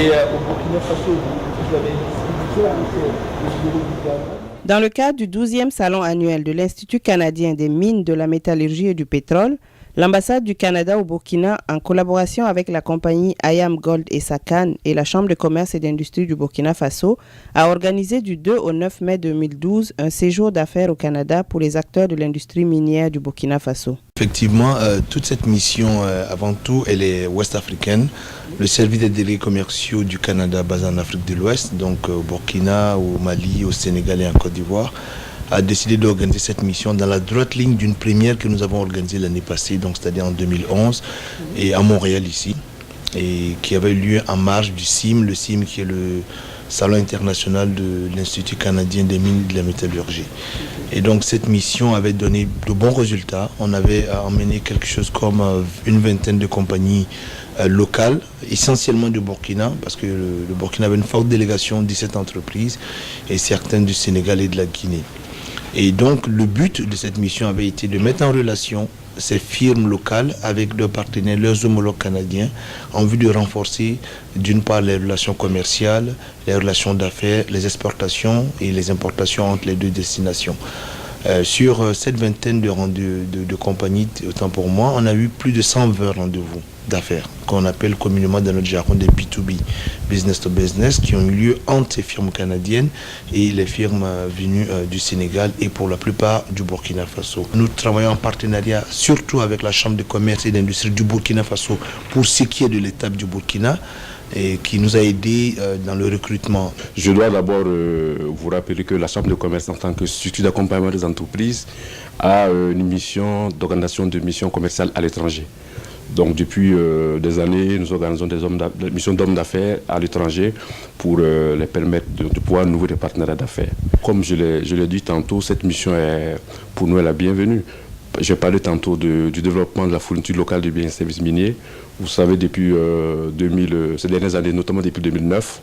Et au Burkina Faso, vous avez une distribution Dans le cadre du 12e salon annuel de l'Institut canadien des mines, de la métallurgie et du pétrole, l'ambassade du Canada au Burkina, en collaboration avec la compagnie Ayam Gold et Sakan et la Chambre de commerce et d'industrie du Burkina Faso, a organisé du 2 au 9 mai 2012 un séjour d'affaires au Canada pour les acteurs de l'industrie minière du Burkina Faso. Effectivement, toute cette mission, avant tout, elle est ouest-africaine. Le service des délégués commerciaux du Canada basé en Afrique de l'Ouest, donc au Burkina, au Mali, au Sénégal et en Côte d'Ivoire, a décidé d'organiser cette mission dans la droite ligne d'une première que nous avons organisée l'année passée, donc c'est-à-dire en 2011, et à Montréal ici, et qui avait eu lieu en marge du CIM, le CIM qui est le Salon international de l'Institut canadien des mines et de la métallurgie. Et donc cette mission avait donné de bons résultats. On avait emmené quelque chose comme une vingtaine de compagnies locales, essentiellement du Burkina, parce que le Burkina avait une forte délégation, 17 entreprises, et certaines du Sénégal et de la Guinée. Et donc le but de cette mission avait été de mettre en relation ces firmes locales avec leurs partenaires, leurs homologues canadiens, en vue de renforcer d'une part les relations commerciales, les relations d'affaires, les exportations et les importations entre les deux destinations. Sur cette vingtaine de compagnies, autant pour moi, on a eu plus de 120 rendez-vous d'affaires, qu'on appelle communément dans notre jargon des B2B, business to business, qui ont eu lieu entre ces firmes canadiennes et les firmes venues du Sénégal et pour la plupart du Burkina Faso. Nous travaillons en partenariat surtout avec la Chambre de commerce et d'industrie du Burkina Faso pour ce qui est de l'étape du Burkina, et qui nous a aidés dans le recrutement. Je dois d'abord vous rappeler que la Chambre de commerce, en tant que structure d'accompagnement des entreprises, a une mission d'organisation de missions commerciales à l'étranger. Donc depuis des années, nous organisons des missions d'hommes d'affaires à l'étranger pour les permettre de pouvoir nouer des partenariats d'affaires. Comme je l'ai dit tantôt, cette mission est pour nous la bienvenue. J'ai parlé tantôt du développement de la fourniture locale de biens et services miniers. Vous savez, depuis ces dernières années, notamment depuis 2009,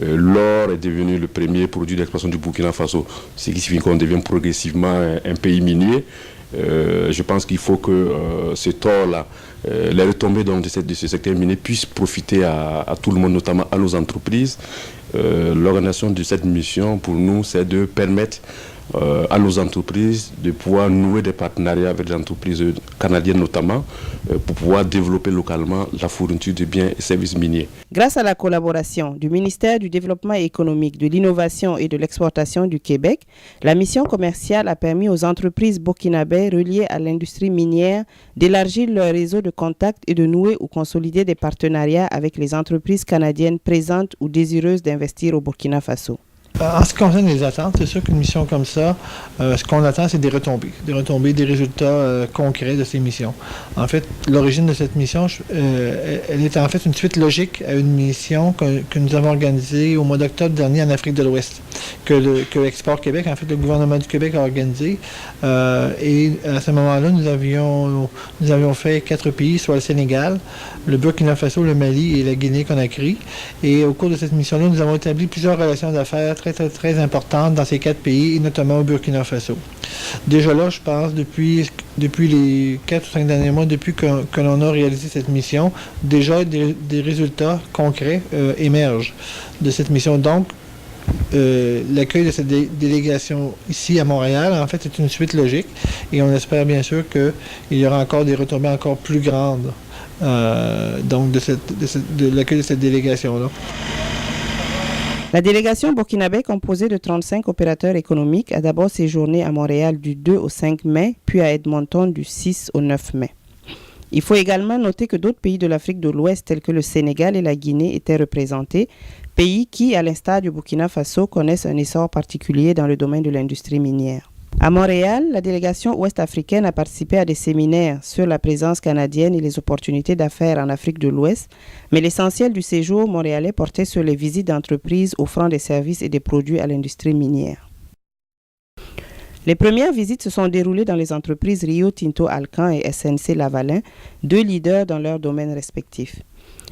l'or est devenu le premier produit d'exportation du Burkina Faso, ce qui signifie qu'on devient progressivement un pays minier. Je pense qu'il faut que cet or-là, les retombées donc, de ce secteur minier puissent profiter à tout le monde, notamment à nos entreprises. L'organisation de cette mission, pour nous, c'est de permettre à nos entreprises de pouvoir nouer des partenariats avec les entreprises canadiennes notamment pour pouvoir développer localement la fourniture de biens et services miniers. Grâce à la collaboration du ministère du Développement économique, de l'Innovation et de l'Exportation du Québec, la mission commerciale a permis aux entreprises burkinabées reliées à l'industrie minière d'élargir leur réseau de contacts et de nouer ou consolider des partenariats avec les entreprises canadiennes présentes ou désireuses d'investir au Burkina Faso. En ce qui concerne les attentes, c'est sûr qu'une mission comme ça, ce qu'on attend, c'est des retombées, des résultats concrets de ces missions. En fait, l'origine de cette mission, elle est en fait une suite logique à une mission que nous avons organisée au mois d'octobre dernier en Afrique de l'Ouest, que Export Québec, en fait, le gouvernement du Québec a organisé. Et à ce moment-là, nous avions fait 4 pays, soit le Sénégal, le Burkina Faso, le Mali et la Guinée-Conakry. Et au cours de cette mission-là, nous avons établi plusieurs relations d'affaires très importantes dans ces 4 pays, et notamment au Burkina Faso. Déjà là, je pense, depuis les 4 ou 5 derniers mois, depuis que l'on a réalisé cette mission, déjà des résultats concrets émergent de cette mission. Donc, l'accueil de cette délégation ici à Montréal, en fait, c'est une suite logique, et on espère bien sûr qu'il y aura encore des retombées encore plus grandes donc de l'accueil de cette délégation-là. La délégation burkinabé, composée de 35 opérateurs économiques, a d'abord séjourné à Montréal du 2 au 5 mai, puis à Edmonton du 6 au 9 mai. Il faut également noter que d'autres pays de l'Afrique de l'Ouest, tels que le Sénégal et la Guinée, étaient représentés, pays qui, à l'instar du Burkina Faso, connaissent un essor particulier dans le domaine de l'industrie minière. À Montréal, la délégation ouest-africaine a participé à des séminaires sur la présence canadienne et les opportunités d'affaires en Afrique de l'Ouest, mais l'essentiel du séjour montréalais portait sur les visites d'entreprises offrant des services et des produits à l'industrie minière. Les premières visites se sont déroulées dans les entreprises Rio Tinto Alcan et SNC Lavalin, 2 leaders dans leurs domaines respectifs.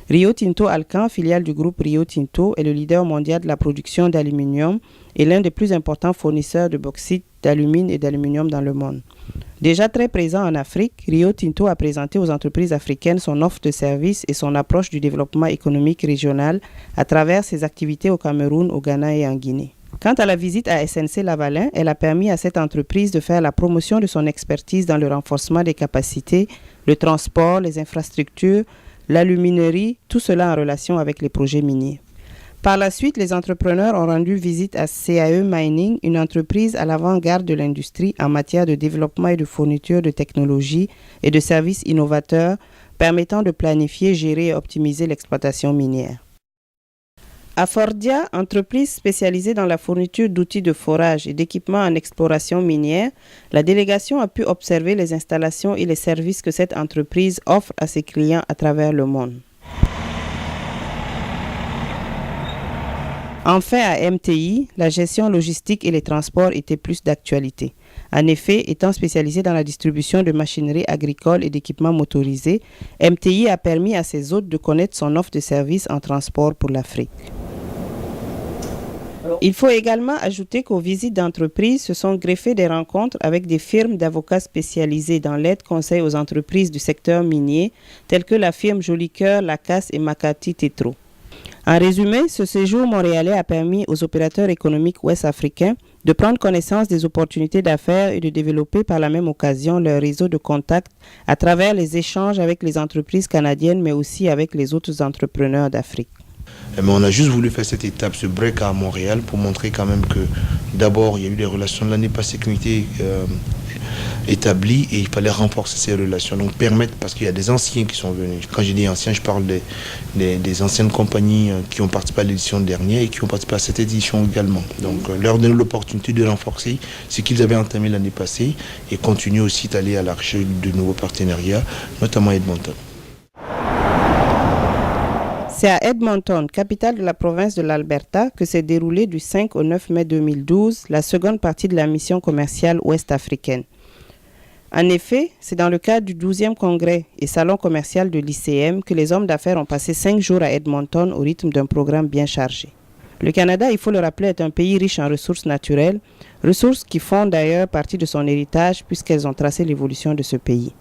Rio Tinto Alcan, filiale du groupe Rio Tinto, est le leader mondial de la production d'aluminium et l'un des plus importants fournisseurs de bauxite, d'alumine et d'aluminium dans le monde. Déjà très présent en Afrique, Rio Tinto a présenté aux entreprises africaines son offre de services et son approche du développement économique régional à travers ses activités au Cameroun, au Ghana et en Guinée. Quant à la visite à SNC-Lavalin, elle a permis à cette entreprise de faire la promotion de son expertise dans le renforcement des capacités, le transport, les infrastructures, l'aluminerie, tout cela en relation avec les projets miniers. Par la suite, les entrepreneurs ont rendu visite à CAE Mining, une entreprise à l'avant-garde de l'industrie en matière de développement et de fourniture de technologies et de services innovateurs permettant de planifier, gérer et optimiser l'exploitation minière. Afordia, entreprise spécialisée dans la fourniture d'outils de forage et d'équipements en exploration minière, la délégation a pu observer les installations et les services que cette entreprise offre à ses clients à travers le monde. Enfin, à MTI, la gestion logistique et les transports étaient plus d'actualité. En effet, étant spécialisé dans la distribution de machinerie agricole et d'équipements motorisés, MTI a permis à ses hôtes de connaître son offre de services en transport pour l'Afrique. Il faut également ajouter qu'aux visites d'entreprise se sont greffées des rencontres avec des firmes d'avocats spécialisés dans l'aide-conseil aux entreprises du secteur minier, telles que la firme Jolicoeur, Lacasse et Makati Tetro. En résumé, ce séjour montréalais a permis aux opérateurs économiques ouest-africains de prendre connaissance des opportunités d'affaires et de développer par la même occasion leur réseau de contacts à travers les échanges avec les entreprises canadiennes, mais aussi avec les autres entrepreneurs d'Afrique. Mais on a juste voulu faire cette étape, ce break à Montréal, pour montrer quand même que d'abord, il y a eu des relations de l'année passée qui ont été établies et il fallait renforcer ces relations. Donc permettre, parce qu'il y a des anciens qui sont venus. Quand je dis anciens, je parle des anciennes compagnies qui ont participé à l'édition dernière et qui ont participé à cette édition également. Donc leur donner l'opportunité de renforcer ce qu'ils avaient entamé l'année passée et continuer aussi d'aller à la recherche de nouveaux partenariats, notamment Edmonton. C'est à Edmonton, capitale de la province de l'Alberta, que s'est déroulée du 5 au 9 mai 2012 la seconde partie de la mission commerciale ouest-africaine. En effet, c'est dans le cadre du 12e congrès et salon commercial de l'ICM que les hommes d'affaires ont passé 5 jours à Edmonton au rythme d'un programme bien chargé. Le Canada, il faut le rappeler, est un pays riche en ressources naturelles, ressources qui font d'ailleurs partie de son héritage puisqu'elles ont tracé l'évolution de ce pays.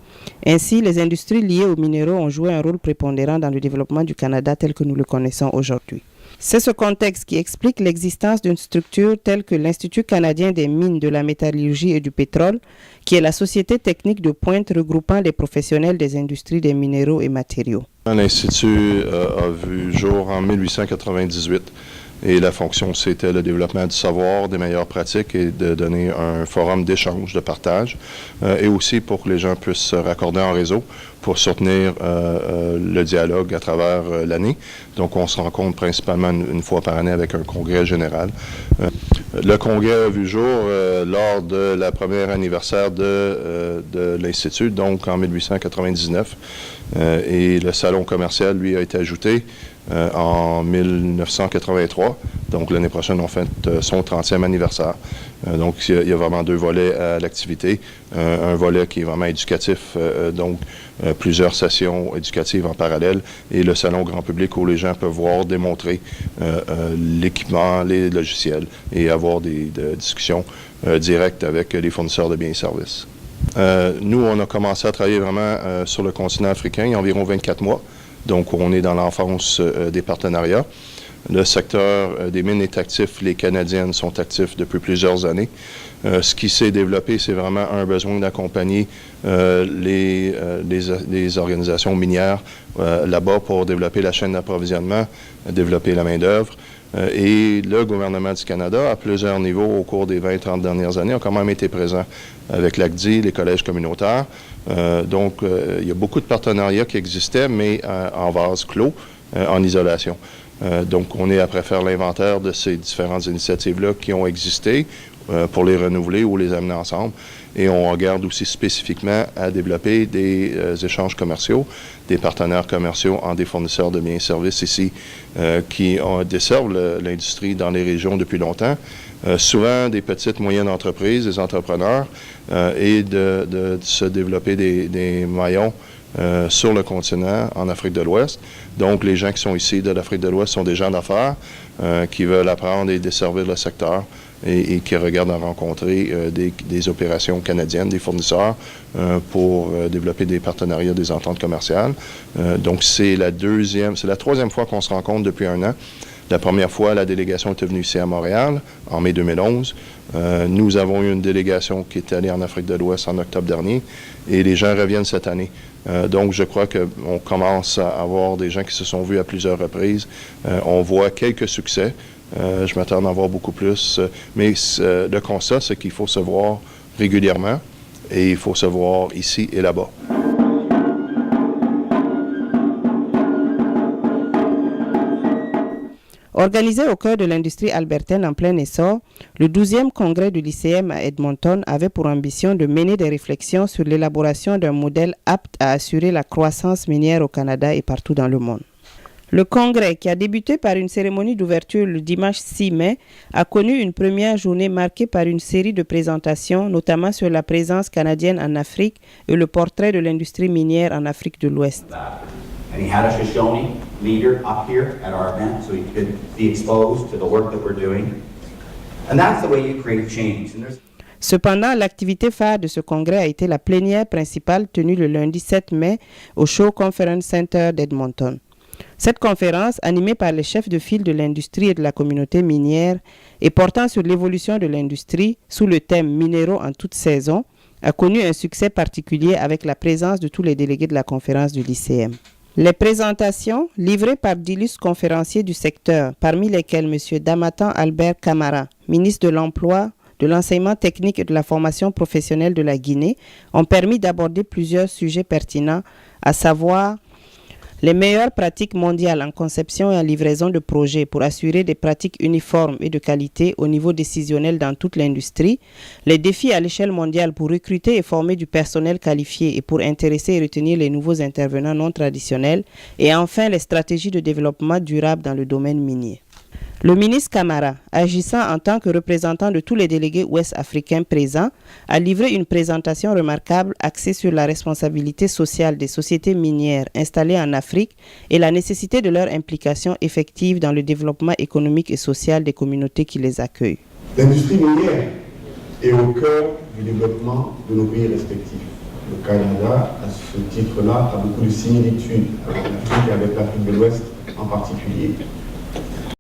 Ainsi, les industries liées aux minéraux ont joué un rôle prépondérant dans le développement du Canada tel que nous le connaissons aujourd'hui. C'est ce contexte qui explique l'existence d'une structure telle que l'Institut canadien des mines, de la métallurgie et du pétrole, qui est la société technique de pointe regroupant les professionnels des industries des minéraux et matériaux. L'Institut a vu jour en 1898. Et la fonction, c'était le développement du savoir, des meilleures pratiques et de donner un forum d'échange, de partage, et aussi pour que les gens puissent se raccorder en réseau pour soutenir le dialogue à travers l'année. Donc, on se rencontre principalement une fois par année avec un congrès général. Le congrès a vu jour lors de la première anniversaire de l'Institut, donc en 1899, et le salon commercial, lui, a été ajouté en 1983. Donc, l'année prochaine, on fête son 30e anniversaire. Donc, il y a vraiment 2 volets à l'activité. Un volet qui est vraiment éducatif, donc plusieurs sessions éducatives en parallèle, et le salon grand public où les gens peuvent voir, démontrer l'équipement, les logiciels, et avoir des discussions directes avec les fournisseurs de biens et services. Nous, on a commencé à travailler vraiment sur le continent africain il y a environ 24 mois. Donc, on est dans l'enfance des partenariats. Le secteur des mines est actif. Les Canadiennes sont actifs depuis plusieurs années. Ce qui s'est développé, c'est vraiment un besoin d'accompagner les organisations minières là-bas pour développer la chaîne d'approvisionnement, développer la main-d'œuvre. Et le gouvernement du Canada, à plusieurs niveaux au cours des 20-30 dernières années, a quand même été présent avec l'ACDI, les collèges communautaires. Donc, il y a beaucoup de partenariats qui existaient, mais en vase clos, en isolation. Donc, on est après faire l'inventaire de ces différentes initiatives-là qui ont existé pour les renouveler ou les amener ensemble. Et on regarde aussi spécifiquement à développer des échanges commerciaux, des partenaires commerciaux en des fournisseurs de biens et services ici qui desservent l'industrie dans les régions depuis longtemps. Souvent des petites, moyennes entreprises, des entrepreneurs, et de se développer des maillons sur le continent, en Afrique de l'Ouest. Donc, les gens qui sont ici de l'Afrique de l'Ouest sont des gens d'affaires qui veulent apprendre et desservir le secteur et qui regardent à rencontrer des opérations canadiennes, des fournisseurs pour développer des partenariats, des ententes commerciales. Donc, c'est la troisième fois qu'on se rencontre depuis un an. La première fois, la délégation était venue ici à Montréal, en mai 2011. Nous avons eu une délégation qui est allée en Afrique de l'Ouest en octobre dernier, et les gens reviennent cette année. Donc, je crois qu'on commence à avoir des gens qui se sont vus à plusieurs reprises. On voit quelques succès. Je m'attends à en voir beaucoup plus. Mais le constat, c'est qu'il faut se voir régulièrement, et il faut se voir ici et là-bas. Organisé au cœur de l'industrie albertaine en plein essor, le 12e congrès du lycéum à Edmonton avait pour ambition de mener des réflexions sur l'élaboration d'un modèle apte à assurer la croissance minière au Canada et partout dans le monde. Le congrès, qui a débuté par une cérémonie d'ouverture le dimanche 6 mai, a connu une première journée marquée par une série de présentations, notamment sur la présence canadienne en Afrique et le portrait de l'industrie minière en Afrique de l'Ouest. And he had a Shoshone leader up here at our event so he could be exposed to the work that we're doing. And that's the way you create change. Cependant, l'activité phare de ce congrès a été la plénière principale tenue le lundi 7 mai au Shaw Conference Center d'Edmonton. Cette conférence, animée par les chefs de file de l'industrie et de la communauté minière et portant sur l'évolution de l'industrie sous le thème « Minéraux en toute saison », a connu un succès particulier avec la présence de tous les délégués de la conférence du lycéum. Les présentations, livrées par d'illustres conférenciers du secteur, parmi lesquels M. Damatan Albert Camara, ministre de l'Emploi, de l'Enseignement technique et de la formation professionnelle de la Guinée, ont permis d'aborder plusieurs sujets pertinents, à savoir les meilleures pratiques mondiales en conception et en livraison de projets pour assurer des pratiques uniformes et de qualité au niveau décisionnel dans toute l'industrie, les défis à l'échelle mondiale pour recruter et former du personnel qualifié et pour intéresser et retenir les nouveaux intervenants non traditionnels, et enfin les stratégies de développement durable dans le domaine minier. Le ministre Camara, agissant en tant que représentant de tous les délégués ouest-africains présents, a livré une présentation remarquable axée sur la responsabilité sociale des sociétés minières installées en Afrique et la nécessité de leur implication effective dans le développement économique et social des communautés qui les accueillent. L'industrie minière est au cœur du développement de nos pays respectifs. Le Canada, à ce titre-là, a beaucoup de similitudes avec l'Afrique et avec l'Afrique de l'Ouest en particulier.